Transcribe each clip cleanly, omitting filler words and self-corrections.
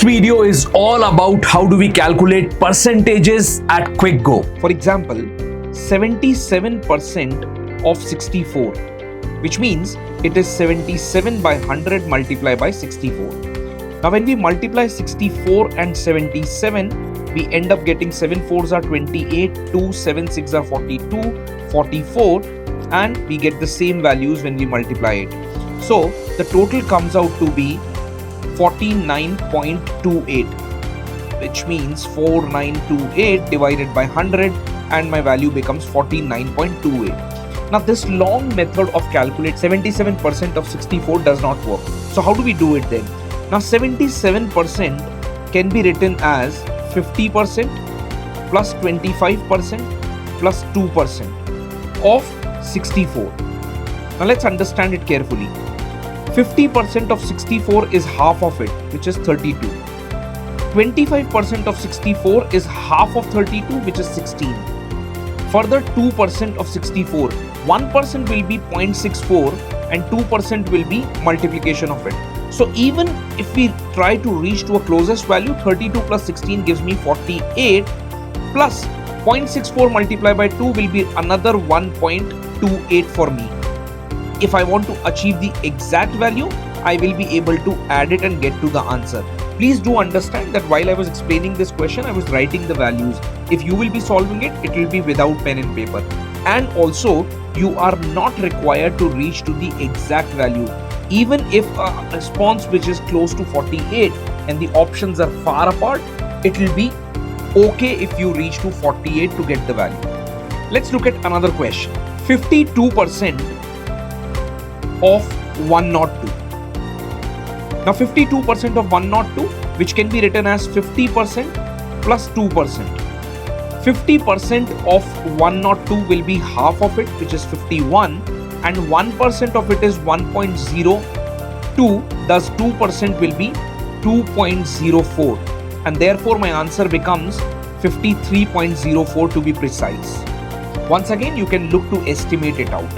video is all about how do we calculate percentages at QuickGo. For example, 77% of 64, which means it is 77 by 100 multiplied by 64. Now when we multiply 64 and 77, we end up getting 7 4s are 28, 2 7 6 are 42, 44, and we get the same values when we multiply it. So the total comes out to be 49.28, which means 4928 divided by 100, and my value becomes 49.28. Now this long method of calculate 77% of 64 does not work. So how do we do it then? Now 77% can be written as 50% plus 25% plus 2% of 64. Now let's understand it carefully. 50% of 64 is half of it, which is 32. 25% of 64 is half of 32, which is 16. Further 2% of 64, 1% will be 0.64 and 2% will be multiplication of it. So even if we try to reach to a closest value, 32 plus 16 gives me 48, plus 0.64 multiplied by 2 will be another 1.28 for me. If I want to achieve the exact value, I will be able to add it and get to the answer. Please do understand that while I was explaining this question, I was writing the values. If you will be solving it, it will be without pen and paper. And also, you are not required to reach to the exact value. Even if a response which is close to 48 and the options are far apart, it will be okay if you reach to 48 to get the value. Let's look at another question. 52% of 102. Now 52% of 102, which can be written as 50% plus 2%. 50% of 102 will be half of it, which is 51, and 1% of it is 1.02, thus 2% will be 2.04, and therefore my answer becomes 53.04 to be precise. Once again, you can look to estimate it out.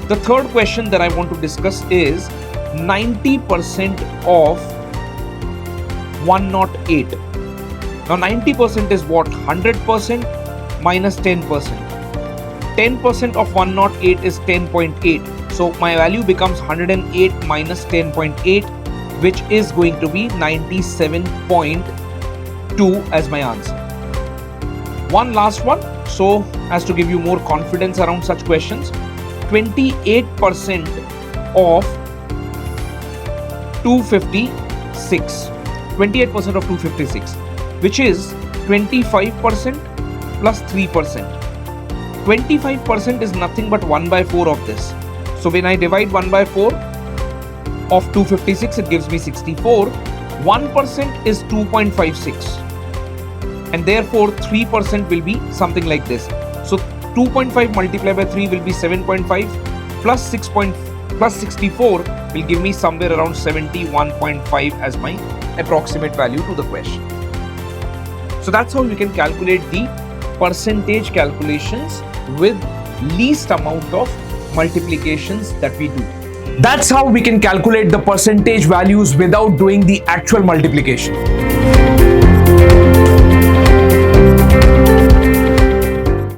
The third question that I want to discuss is 90% of 108. Now 90% is what? 100% minus 10%. 10% of 108 is 10.8. So my value becomes 108 minus 10.8, which is going to be 97.2 as my answer. One last one, so as to give you more confidence around such questions. 28% of 256. 28% of 256, which is 25% plus 3%. 25% is nothing but 1 by 4 of this. So when I divide 1 by 4 of 256, it gives me 64. 1% is 2.56. And therefore 3% will be something like this. So 2.5 multiplied by 3 will be 7.5 plus 64 will give me somewhere around 71.5 as my approximate value to the question. So that's how we can calculate the percentage calculations with least amount of multiplications that we do. That's how we can calculate the percentage values without doing the actual multiplication.